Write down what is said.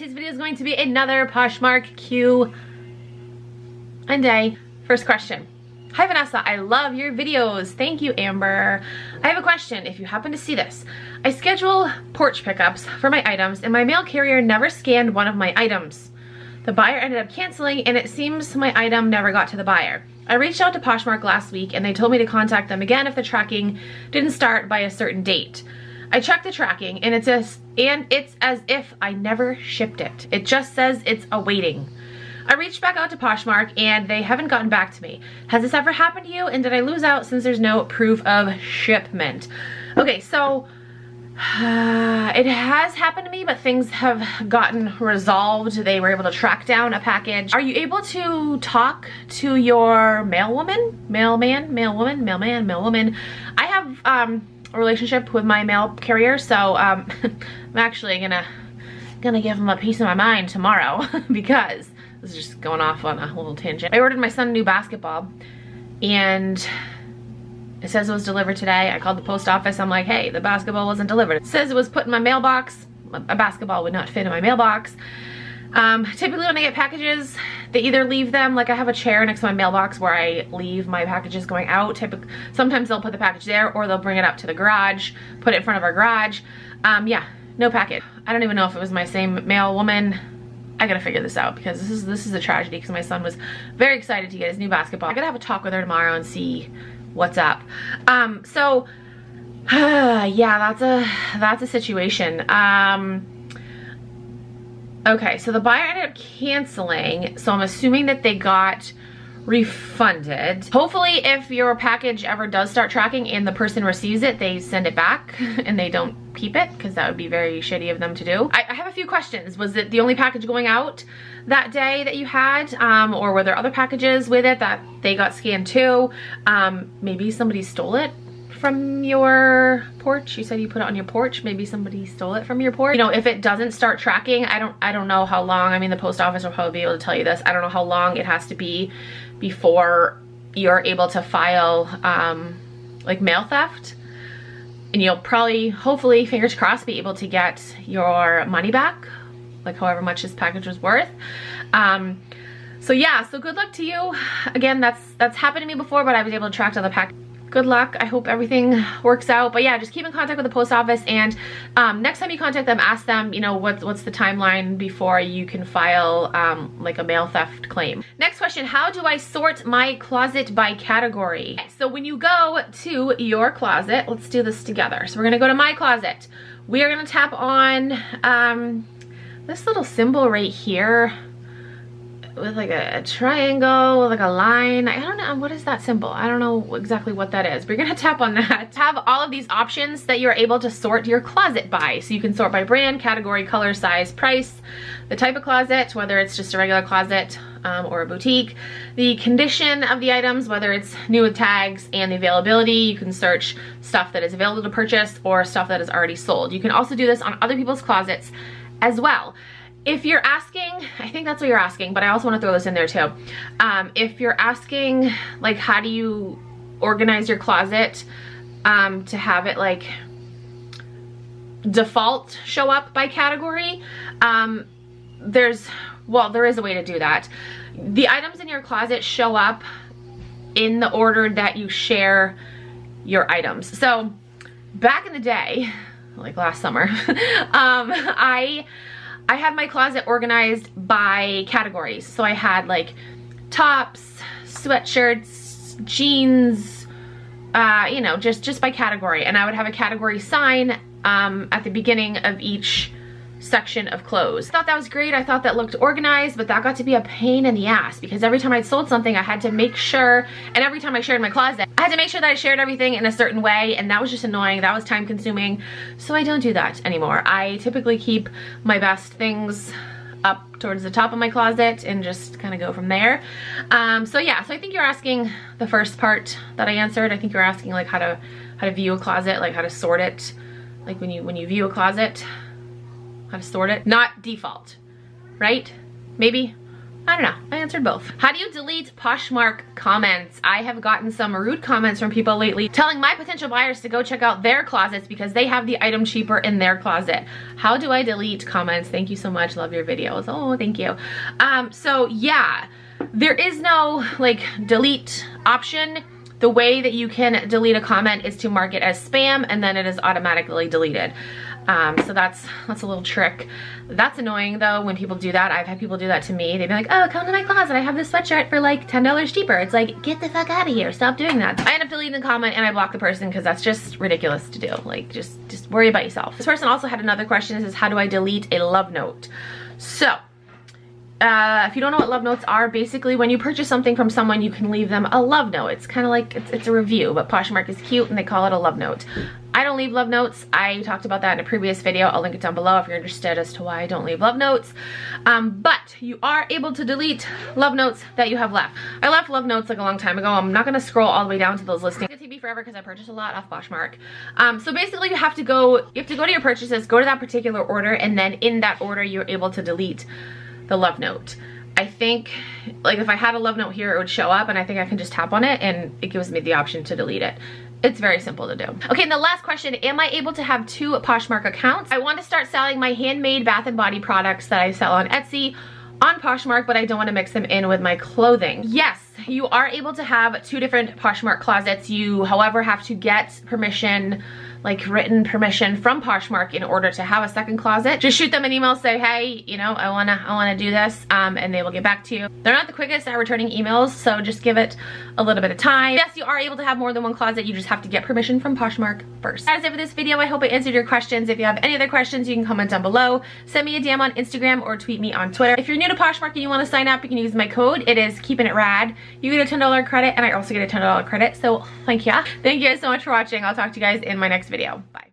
today's video is going to be another Poshmark Q&A. First question. Hi Vanessa, I love your videos. Thank you, Amber. I have a question if you happen to see this. I schedule porch pickups for my items and my mail carrier never scanned one of my items. The buyer ended up canceling and it seems my item never got to the buyer. I reached out to Poshmark last week and they told me to contact them again if the tracking didn't start by a certain date. I checked the tracking and it's as if I never shipped it. It just says it's awaiting. I reached back out to Poshmark and they haven't gotten back to me. Has this ever happened to you and did I lose out since there's no proof of shipment? Okay, so it has happened to me, but things have gotten resolved. They were able to track down a package. Are you able to talk to your mailwoman? Mailwoman? I have a relationship with my mail carrier, so I'm actually gonna give him a piece of my mind tomorrow because this is just going off on a little tangent. I ordered my son a new basketball and it says it was delivered today. I called the post office. I'm like, hey, the basketball wasn't delivered. It says it was put in my mailbox. A basketball would not fit in my mailbox. Typically when I get packages, they either leave them, like I have a chair next to my mailbox where I leave my packages going out. Sometimes they'll put the package there or they'll bring it up to the garage, put it in front of our garage. Yeah, no package. I don't even know if it was my same mail woman. I gotta figure this out because this is a tragedy because my son was very excited to get his new basketball. I gotta have a talk with her tomorrow and see what's up. Yeah, that's a situation. Okay, so the buyer ended up canceling, so I'm assuming that they got refunded. Hopefully if your package ever does start tracking and the person receives it, they send it back and they don't keep it because that would be very shitty of them to do. I have a few questions. Was it the only package going out that day that you had, or were there other packages with it that they got scanned too? Maybe somebody stole it from your porch. You said you put it on your porch. Maybe somebody stole it from your porch. You know, if it doesn't start tracking, I don't know how long. I mean, the post office will probably be able to tell you this. I don't know how long it has to be before you're able to file like mail theft. And you'll probably, hopefully, fingers crossed, be able to get your money back, like however much this package was worth. So yeah, so good luck to you. Again, that's happened to me before, but I was able to track down the package. Good luck. I hope everything works out. But yeah, just keep in contact with the post office, and next time you contact them, ask them, you know, what's the timeline before you can file like a mail theft claim. Next question, how do I sort my closet by category? So when you go to your closet, let's do this together. So we're gonna go to my closet. We are gonna tap on this little symbol right here with like a triangle, with like a line. I don't know, what is that symbol? I don't know exactly what that is. We're gonna tap on that. Have all of these options that you're able to sort your closet by. So you can sort by brand, category, color, size, price, the type of closet, whether it's just a regular closet or a boutique, the condition of the items, whether it's new with tags, and the availability. You can search stuff that is available to purchase or stuff that is already sold. You can also do this on other people's closets as well. If you're asking, I think that's what you're asking, but I also want to throw this in there too. If you're asking, like, how do you organize your closet to have it like default show up by category, there is a way to do that. The items in your closet show up in the order that you share your items. So back in the day, like last summer, I had my closet organized by categories. So I had like tops, sweatshirts, jeans, you know, just by category. And I would have a category sign at the beginning of each section of clothes. I thought that was great. I thought that looked organized, but that got to be a pain in the ass because every time I sold something, I had to make sure, and every time I shared my closet, I had to make sure that I shared everything in a certain way, and that was just annoying. That was time consuming. So I don't do that anymore. I typically keep my best things up towards the top of my closet and just kind of go from there. So yeah, so I think you're asking the first part that I answered. I think you're asking like how to view a closet, like how to sort it, like when you view a closet, how to sort it. Not default, right? Maybe? I don't know, I answered both. How do you delete Poshmark comments? I have gotten some rude comments from people lately telling my potential buyers to go check out their closets because they have the item cheaper in their closet. How do I delete comments? Thank you so much, love your videos. Oh, thank you. So yeah, there is no like delete option. The way that you can delete a comment is to mark it as spam and then it is automatically deleted. So that's a little trick. That's annoying though when people do that. I've had people do that to me. They'd be like, oh, come to my closet, I have this sweatshirt for like $10 cheaper. It's like, get the fuck out of here, stop doing that. I end up deleting the comment and I block the person because that's just ridiculous to do. Like, just worry about yourself. This person also had another question. It says, how do I delete a love note? So, if you don't know what love notes are, basically when you purchase something from someone, you can leave them a love note. It's kind of like, it's a review, but Poshmark is cute and they call it a love note. I don't leave love notes. I talked about that in a previous video. I'll link it down below if you're interested as to why I don't leave love notes. But you are able to delete love notes that you have left. I left love notes like a long time ago. I'm not gonna scroll all the way down to those listings. It's gonna take me forever because I purchased a lot off Poshmark. So basically you have to go to your purchases, go to that particular order, and then in that order you're able to delete the love note. I think, like if I had a love note here, it would show up and I think I can just tap on it and it gives me the option to delete it. It's very simple to do. Okay, and the last question, am I able to have 2 Poshmark accounts? I want to start selling my handmade bath and body products that I sell on Etsy on Poshmark, but I don't want to mix them in with my clothing. Yes, you are able to have 2 different Poshmark closets. You, however, have to get permission, like written permission from Poshmark in order to have a second closet. Just shoot them an email, say, hey, you know, I wanna do this, and they will get back to you. They're not the quickest at returning emails, so just give it a little bit of time. Yes, you are able to have more than one closet. You just have to get permission from Poshmark first. That is it for this video. I hope I answered your questions. If you have any other questions, you can comment down below. Send me a DM on Instagram or tweet me on Twitter. If you're new to Poshmark and you want to sign up, you can use my code. It is KeepinItRad. You get a $10 credit, and I also get a $10 credit, so thank you. Thank you guys so much for watching. I'll talk to you guys in my next video. Bye.